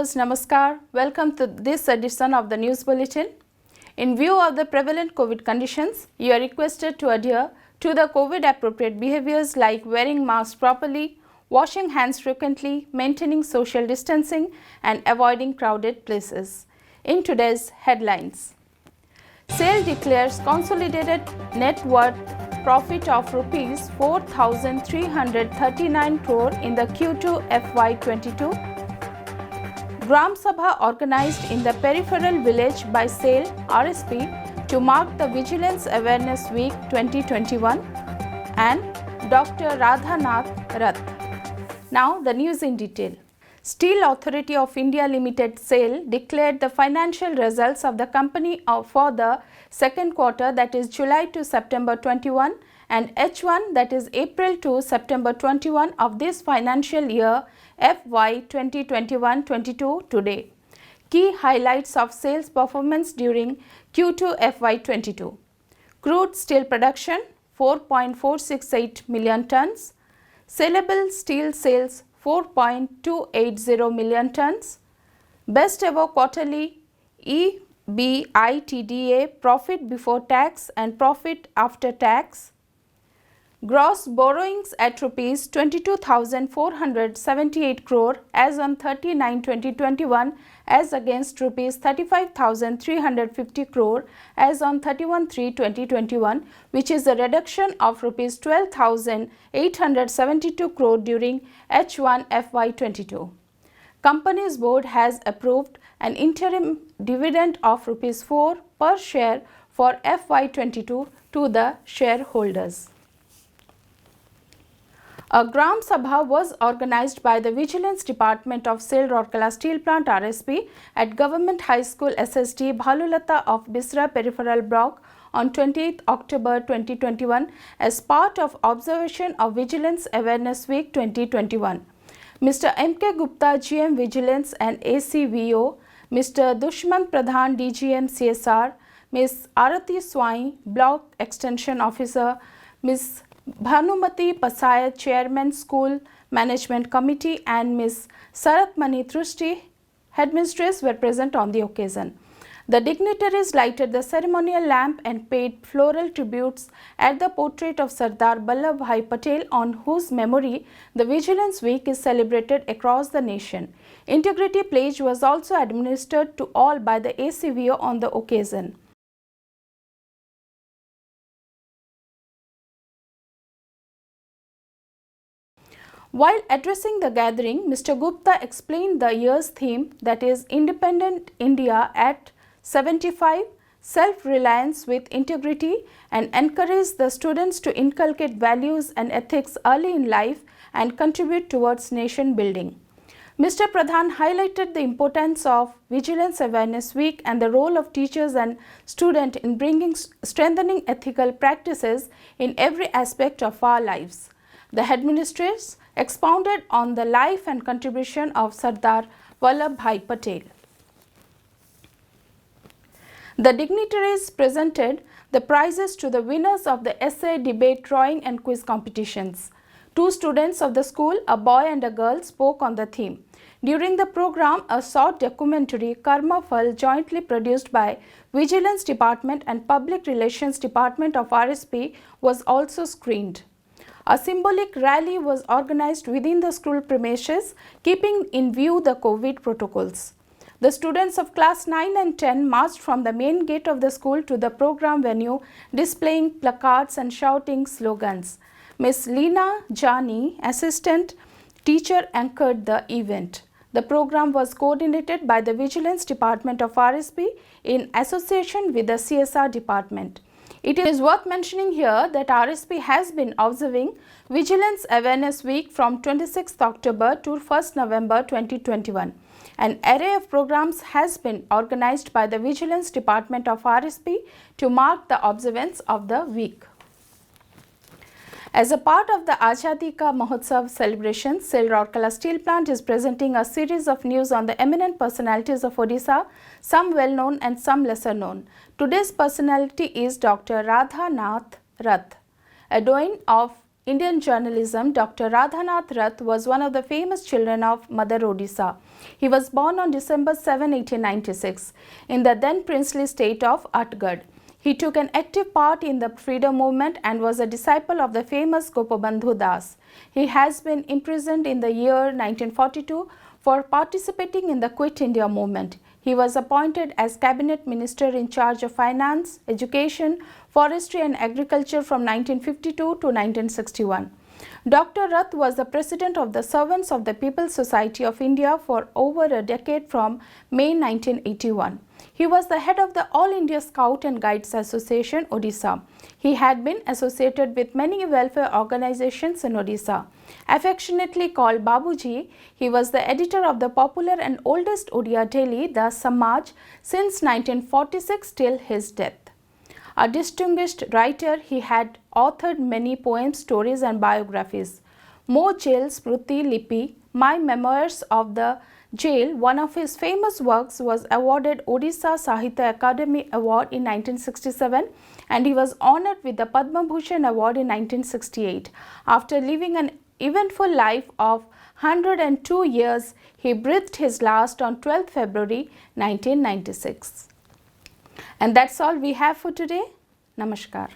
viewers, Namaskar. Welcome to this edition of the News Bulletin. In view of the prevalent COVID conditions, you are requested to adhere to the COVID appropriate behaviors like wearing masks properly, washing hands frequently, maintaining social distancing and avoiding crowded places. In today's headlines, SAIL declares consolidated net worth profit of Rs 4,339 crore in the Q2 FY22. Gram Sabha organized in the peripheral village by SAIL RSP to mark the Vigilance Awareness Week 2021, and Dr. Radhanath Rath. Now the news in detail. Steel Authority of India Limited SAIL declared the financial results of the company for the second quarter, that is July to September 21, and H1, that is April to September 21 of this financial year FY 2021-22 today. Key highlights of SAIL's performance during Q2 FY 22. Crude steel production 4.468 million tons. Saleable steel sales 4.280 million tons. Best ever quarterly EBITDA profit before tax and profit after tax. Gross borrowings at Rs 22,478 crore as on 30/9/2021 as against Rs 35,350 crore as on 31/3/2021, which is a reduction of Rs 12,872 crore during H1 FY22. Company's board has approved an interim dividend of Rs 4 per share for FY22 to the shareholders. A Gram Sabha was organized by the Vigilance Department of SAIL Rourkela Steel Plant RSP at Government High School SSD Bhalulata of Bisra Peripheral Block on 28th October 2021 as part of observation of Vigilance Awareness Week 2021. Mr. M.K. Gupta, GM Vigilance and ACVO, Mr. Dushman Pradhan, DGM CSR, Ms. Arati Swai, Block Extension Officer, Ms. Bhanumati Pasaya, Chairman School Management Committee, and Ms. Sarat Mani Trusti, Headmistress, were present on the occasion. The dignitaries lighted the ceremonial lamp and paid floral tributes at the portrait of Sardar Vallabhbhai Patel, on whose memory the Vigilance Week is celebrated across the nation. Integrity pledge was also administered to all by the ACVO on the occasion. While addressing the gathering, Mr. Gupta explained the year's theme, that is Independent India at 75, Self-Reliance with Integrity, and encouraged the students to inculcate values and ethics early in life and contribute towards nation building. Mr. Pradhan highlighted the importance of Vigilance Awareness Week and the role of teachers and students in strengthening ethical practices in every aspect of our lives. The headmistress expounded on the life and contribution of Sardar Vallabhbhai Patel. The dignitaries presented the prizes to the winners of the essay, debate, drawing and quiz competitions. Two students of the school, a boy and a girl, spoke on the theme. During the program, a short documentary, Karma Phal, jointly produced by Vigilance Department and Public Relations Department of RSP, was also screened. A symbolic rally was organized within the school premises, keeping in view the COVID protocols. The students of class 9 and 10 marched from the main gate of the school to the program venue, displaying placards and shouting slogans. Ms. Leena Jani, assistant teacher, anchored the event. The program was coordinated by the Vigilance Department of RSP in association with the CSR department. It is worth mentioning here that RSP has been observing Vigilance Awareness Week from 26th October to 1st November 2021. An array of programs has been organized by the Vigilance Department of RSP to mark the observance of the week. As a part of the Azadi Ka Mahotsav celebrations, SAIL Rourkela Steel Plant is presenting a series of news on the eminent personalities of Odisha, some well-known and some lesser-known. Today's personality is Dr. Radhanath Rath, a doyen of Indian journalism, Dr. Radhanath Rath was one of the famous children of Mother Odisha. He was born on December 7, 1896, in the then princely state of Atgad. He took an active part in the freedom movement and was a disciple of the famous Gopabandhu Das. He has been imprisoned in the year 1942 for participating in the Quit India movement. He was appointed as cabinet minister in charge of finance, education, forestry and agriculture from 1952 to 1961. Dr. Rath was the president of the Servants of the People's Society of India for over a decade from May 1981. He was the head of the All India Scout and Guides Association, Odisha. He had been associated with many welfare organizations in Odisha. Affectionately called Babuji, he was the editor of the popular and oldest Odia daily, the Samaj, since 1946 till his death. A distinguished writer, he had authored many poems, stories and biographies. Mo Jail Smruti Lipi, My Memoirs of the Jail, one of his famous works, was awarded Odisha Sahitya Akademi Award in 1967 and he was honored with the Padma Bhushan Award in 1968. After living an eventful life of 102 years, he breathed his last on 12 February 1996. And that's all we have for today. Namaskar.